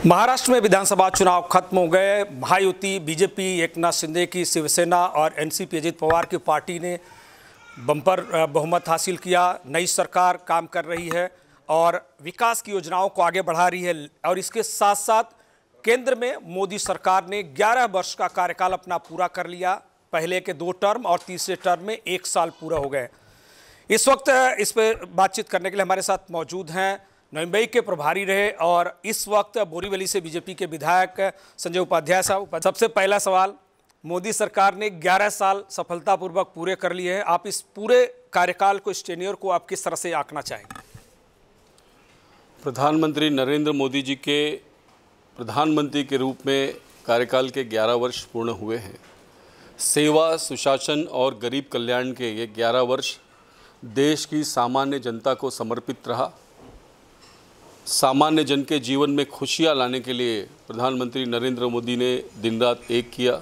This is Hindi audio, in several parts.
महाराष्ट्र में विधानसभा चुनाव खत्म हो गए। महायुति बीजेपी, एकनाथ शिंदे की शिवसेना और एनसीपी अजित पवार की पार्टी ने बम्पर बहुमत हासिल किया। नई सरकार काम कर रही है और विकास की योजनाओं को आगे बढ़ा रही है। और इसके साथ साथ केंद्र में मोदी सरकार ने 11 वर्ष का कार्यकाल अपना पूरा कर लिया। पहले के 2 टर्म और तीसरे टर्म में 1 साल पूरा हो गए। इस वक्त इस पर बातचीत करने के लिए हमारे साथ मौजूद हैं नवी मुंबई के प्रभारी रहे और इस वक्त बोरीवली से बीजेपी के विधायक संजय उपाध्याय साहब। सबसे पहला सवाल, मोदी सरकार ने 11 साल सफलतापूर्वक पूरे कर लिए हैं। आप इस पूरे कार्यकाल को, इस टेन्योर को आप किस तरह से आंकना चाहेंगे? प्रधानमंत्री नरेंद्र मोदी जी के प्रधानमंत्री के रूप में कार्यकाल के 11 वर्ष पूर्ण हुए हैं। सेवा, सुशासन और गरीब कल्याण के ये 11 वर्ष देश की सामान्य जनता को समर्पित रहा। सामान्य जन के जीवन में खुशियां लाने के लिए प्रधानमंत्री नरेंद्र मोदी ने दिन रात एक किया।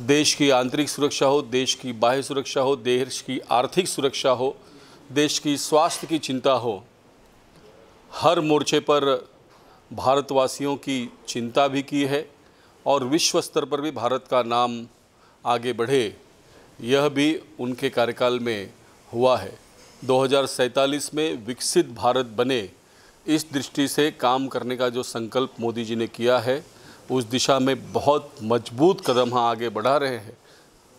देश की आंतरिक सुरक्षा हो, देश की बाह्य सुरक्षा हो, देश की आर्थिक सुरक्षा हो, देश की स्वास्थ्य की चिंता हो, हर मोर्चे पर भारतवासियों की चिंता भी की है और विश्व स्तर पर भी भारत का नाम आगे बढ़े, यह भी उनके कार्यकाल में हुआ है। 2047 में विकसित भारत बने, इस दृष्टि से काम करने का जो संकल्प मोदी जी ने किया है, उस दिशा में बहुत मजबूत कदम हम आगे बढ़ा रहे हैं।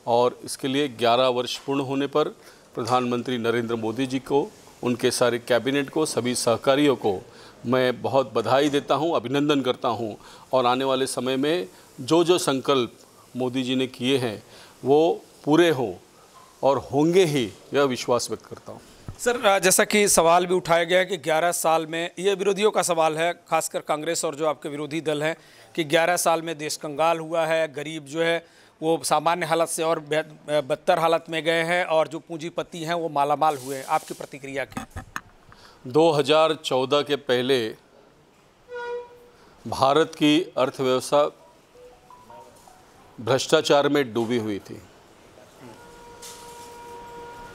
और इसके लिए 11 वर्ष पूर्ण होने पर प्रधानमंत्री नरेंद्र मोदी जी को, उनके सारे कैबिनेट को, सभी सहकारियों को मैं बहुत बधाई देता हूं, अभिनंदन करता हूं। और आने वाले समय में जो जो संकल्प मोदी जी ने किए हैं वो पूरे हों और होंगे ही, यह विश्वास व्यक्त करता हूं। सर, जैसा कि सवाल भी उठाया गया है कि 11 साल में, ये विरोधियों का सवाल है, खासकर कांग्रेस और जो आपके विरोधी दल हैं, कि 11 साल में देश कंगाल हुआ है, गरीब जो है वो सामान्य हालत से और बदतर हालत में गए हैं और जो पूंजीपति हैं वो मालामाल हुए हैं। आपकी प्रतिक्रिया क्या? 2014 के पहले भारत की अर्थव्यवस्था भ्रष्टाचार में डूबी हुई थी।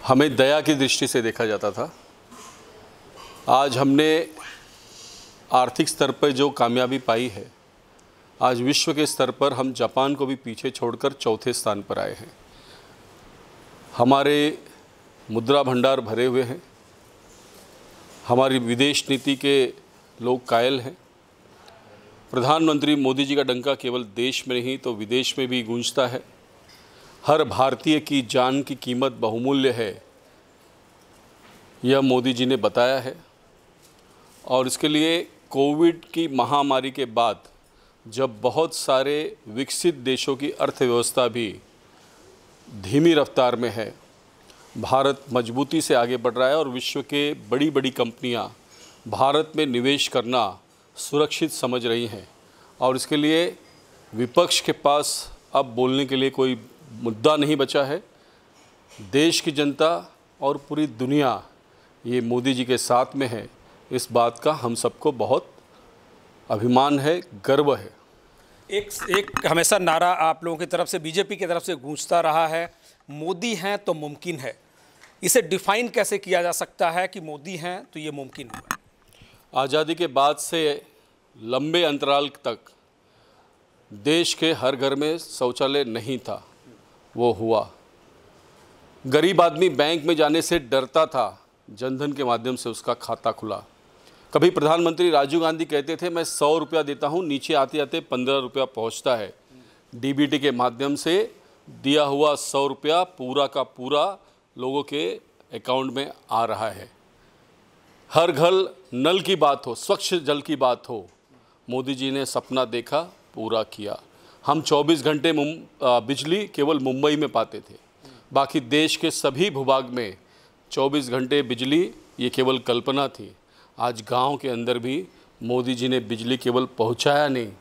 हमें दया की दृष्टि से देखा जाता था। आज हमने आर्थिक स्तर पर जो कामयाबी पाई है, आज विश्व के स्तर पर हम जापान को भी पीछे छोड़कर चौथे स्थान पर आए हैं। हमारे मुद्रा भंडार भरे हुए हैं, हमारी विदेश नीति के लोग कायल हैं। प्रधानमंत्री मोदी जी का डंका केवल देश में नहीं तो विदेश में भी गूंजता है। हर भारतीय की जान की कीमत बहुमूल्य है, यह मोदी जी ने बताया है। और इसके लिए कोविड की महामारी के बाद जब बहुत सारे विकसित देशों की अर्थव्यवस्था भी धीमी रफ्तार में है, भारत मजबूती से आगे बढ़ रहा है और विश्व के बड़ी बड़ी कंपनियां भारत में निवेश करना सुरक्षित समझ रही हैं। और इसके लिए विपक्ष के पास अब बोलने के लिए कोई मुद्दा नहीं बचा है। देश की जनता और पूरी दुनिया ये मोदी जी के साथ में है, इस बात का हम सबको बहुत अभिमान है, गर्व है। एक हमेशा नारा आप लोगों की तरफ से, बीजेपी की तरफ से गूंजता रहा है, मोदी हैं तो मुमकिन है। इसे डिफाइन कैसे किया जा सकता है कि मोदी हैं तो ये मुमकिन हुआ? आज़ादी के बाद से लंबे अंतराल तक देश के हर घर में शौचालय नहीं था, वो हुआ। गरीब आदमी बैंक में जाने से डरता था, जनधन के माध्यम से उसका खाता खुला। कभी प्रधानमंत्री राजीव गांधी कहते थे मैं 100 रुपया देता हूँ, नीचे आते आते 15 रुपया पहुँचता है। डीबीटी के माध्यम से दिया हुआ 100 रुपया पूरा का पूरा लोगों के अकाउंट में आ रहा है। हर घर नल की बात हो, स्वच्छ जल की बात हो, मोदी जी ने सपना देखा, पूरा किया। हम 24 घंटे बिजली केवल मुंबई में पाते थे, बाकी देश के सभी भूभाग में 24 घंटे बिजली ये केवल कल्पना थी। आज गांव के अंदर भी मोदी जी ने बिजली केवल पहुंचाया नहीं,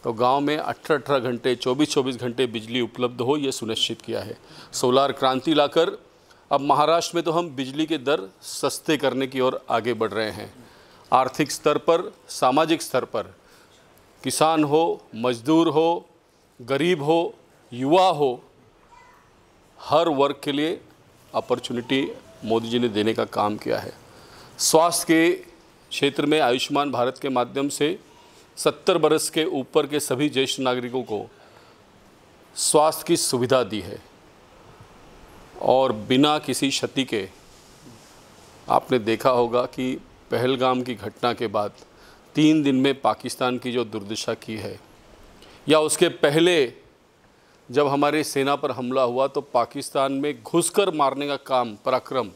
तो गांव में 18-18 घंटे, 24-24 घंटे बिजली उपलब्ध हो, ये सुनिश्चित किया है। सोलार क्रांति लाकर अब महाराष्ट्र में तो हम बिजली के दर सस्ते करने की ओर आगे बढ़ रहे हैं। आर्थिक स्तर पर, सामाजिक स्तर पर, किसान हो, मजदूर हो, गरीब हो, युवा हो, हर वर्ग के लिए अपॉर्चुनिटी मोदी जी ने देने का काम किया है। स्वास्थ्य के क्षेत्र में आयुष्मान भारत के माध्यम से 70 बरस के ऊपर के सभी ज्येष्ठ नागरिकों को स्वास्थ्य की सुविधा दी है और बिना किसी क्षति के। आपने देखा होगा कि पहलगाम की घटना के बाद 3 दिन में पाकिस्तान की जो दुर्दशा की है, या उसके पहले जब हमारी सेना पर हमला हुआ तो पाकिस्तान में घुसकर मारने का काम पराक्रम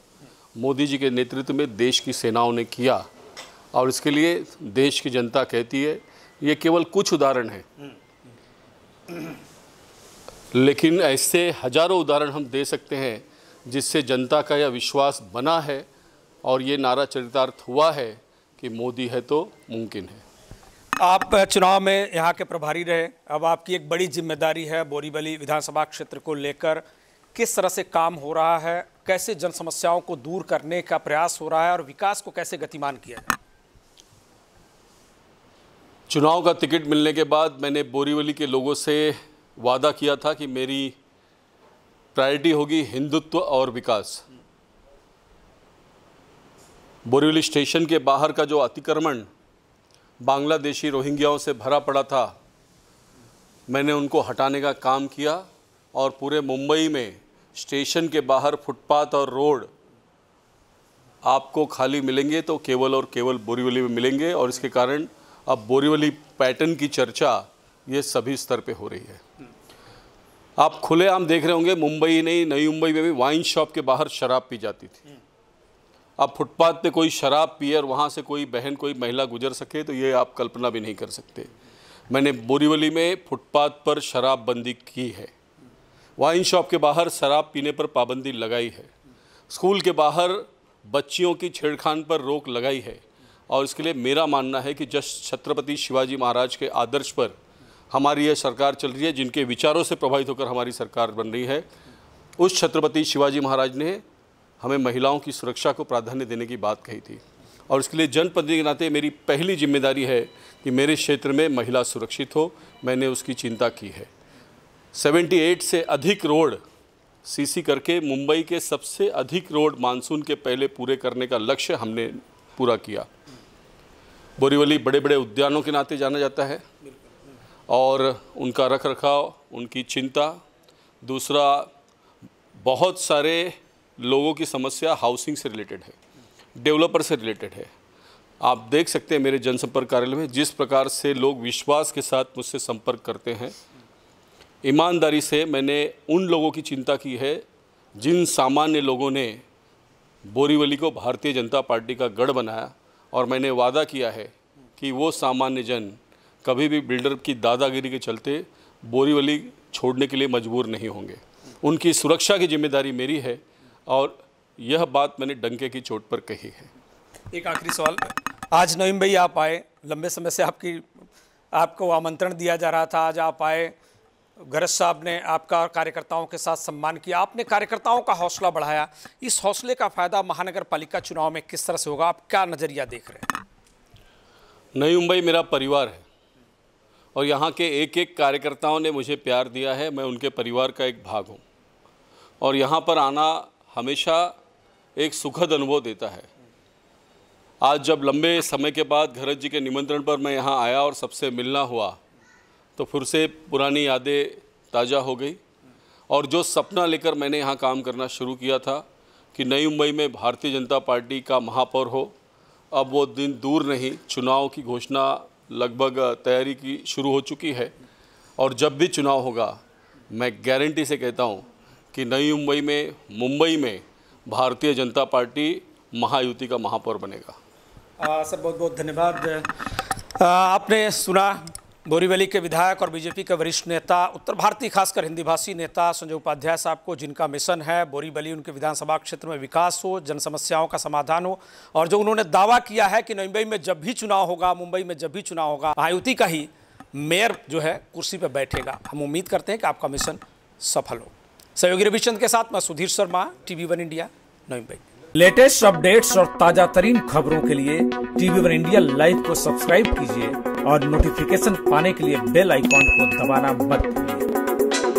मोदी जी के नेतृत्व में देश की सेनाओं ने किया, और इसके लिए देश की जनता कहती है। ये केवल कुछ उदाहरण हैं, लेकिन ऐसे हजारों उदाहरण हम दे सकते हैं जिससे जनता का यह विश्वास बना है और ये नारा चरितार्थ हुआ है कि मोदी है तो मुमकिन है। आप चुनाव में यहाँ के प्रभारी रहे, अब आपकी एक बड़ी जिम्मेदारी है बोरीवली विधानसभा क्षेत्र को लेकर। किस तरह से काम हो रहा है, कैसे जन समस्याओं को दूर करने का प्रयास हो रहा है और विकास को कैसे गतिमान किया जाए? चुनाव का टिकट मिलने के बाद मैंने बोरीवली के लोगों से वादा किया था कि मेरी प्रायोरिटी होगी हिंदुत्व और विकास। बोरीवली स्टेशन के बाहर का जो अतिक्रमण बांग्लादेशी रोहिंग्याओं से भरा पड़ा था, मैंने उनको हटाने का काम किया और पूरे मुंबई में स्टेशन के बाहर फुटपाथ और रोड आपको खाली मिलेंगे तो केवल और केवल बोरीवली में मिलेंगे। और इसके कारण अब बोरीवली पैटर्न की चर्चा ये सभी स्तर पे हो रही है। आप खुलेआम देख रहे होंगे, मुंबई नहीं, नई मुंबई में भी वाइन शॉप के बाहर शराब पी जाती थी। अब फुटपाथ पे कोई शराब पिए और वहाँ से कोई बहन, कोई महिला गुजर सके, तो ये आप कल्पना भी नहीं कर सकते। मैंने बोरीवली में फुटपाथ पर शराब बंदी की है, वाइन शॉप के बाहर शराब पीने पर पाबंदी लगाई है, स्कूल के बाहर बच्चियों की छेड़खान पर रोक लगाई है। और इसके लिए मेरा मानना है कि जस्ट छत्रपति शिवाजी महाराज के आदर्श पर हमारी यह सरकार चल रही है, जिनके विचारों से प्रभावित होकर हमारी सरकार बन रही है। उस छत्रपति शिवाजी महाराज ने हमें महिलाओं की सुरक्षा को प्राधान्य देने की बात कही थी, और इसके लिए जनप्रतिनिधि के नाते मेरी पहली जिम्मेदारी है कि मेरे क्षेत्र में महिला सुरक्षित हो। मैंने उसकी चिंता की है। 78 से अधिक रोड सीसी करके मुंबई के सबसे अधिक रोड मानसून के पहले पूरे करने का लक्ष्य हमने पूरा किया। बोरीवली बड़े बड़े उद्यानों के नाते जाना जाता है और उनका रख रखाव, उनकी चिंता। दूसरा, बहुत सारे लोगों की समस्या हाउसिंग से रिलेटेड है, डेवलपर से रिलेटेड है। आप देख सकते हैं मेरे जनसंपर्क कार्यालय में जिस प्रकार से लोग विश्वास के साथ मुझसे संपर्क करते हैं। ईमानदारी से मैंने उन लोगों की चिंता की है जिन सामान्य लोगों ने बोरीवली को भारतीय जनता पार्टी का गढ़ बनाया, और मैंने वादा किया है कि वो सामान्य जन कभी भी बिल्डर की दादागिरी के चलते बोरीवली छोड़ने के लिए मजबूर नहीं होंगे। उनकी सुरक्षा की जिम्मेदारी मेरी है और यह बात मैंने डंके की चोट पर कही है। एक आखिरी सवाल, आज नईम भाई आप आए, लंबे समय से आपको आमंत्रण दिया जा रहा था, आज आप आए, गरज साहब ने आपका कार्यकर्ताओं के साथ सम्मान किया, आपने कार्यकर्ताओं का हौसला बढ़ाया। इस हौसले का फायदा महानगर पालिका चुनाव में किस तरह से होगा, आप क्या नज़रिया देख रहे हैं? नई मुंबई मेरा परिवार है और यहाँ के एक एक कार्यकर्ताओं ने मुझे प्यार दिया है। मैं उनके परिवार का एक भाग हूँ और यहाँ पर आना हमेशा एक सुखद अनुभव देता है। आज जब लंबे समय के बाद गरज जी के निमंत्रण पर मैं यहाँ आया और सबसे मिलना हुआ तो फिर से पुरानी यादें ताज़ा हो गई। और जो सपना लेकर मैंने यहाँ काम करना शुरू किया था कि नई मुंबई में भारतीय जनता पार्टी का महापौर हो, अब वो दिन दूर नहीं। चुनाव की घोषणा लगभग तैयारी की शुरू हो चुकी है और जब भी चुनाव होगा मैं गारंटी से कहता हूँ कि नई मुंबई में भारतीय जनता पार्टी महायुति का महापौर बनेगा। सर बहुत बहुत धन्यवाद। आपने सुना बोरीवली के विधायक और बीजेपी के वरिष्ठ नेता, उत्तर भारतीय खासकर हिंदी भाषी नेता संजय उपाध्याय साहब को, जिनका मिशन है बोरीवली उनके विधानसभा क्षेत्र में विकास हो, जन समस्याओं का समाधान हो, और जो उन्होंने दावा किया है कि मुंबई में जब भी चुनाव होगा, मुंबई में जब भी चुनाव होगा, महायुति का ही मेयर जो है कुर्सी पर बैठेगा। हम उम्मीद करते हैं कि आपका मिशन सफल हो। सहयोगी रविचंद के साथ मैं सुधीर शर्मा, TV1 इंडिया, नई मुंबई। लेटेस्ट अपडेट्स और ताजा तरीन खबरों के लिए TV1 इंडिया लाइव को सब्सक्राइब कीजिए और नोटिफिकेशन पाने के लिए बेल आइकॉन को दबाना मत भूलिए।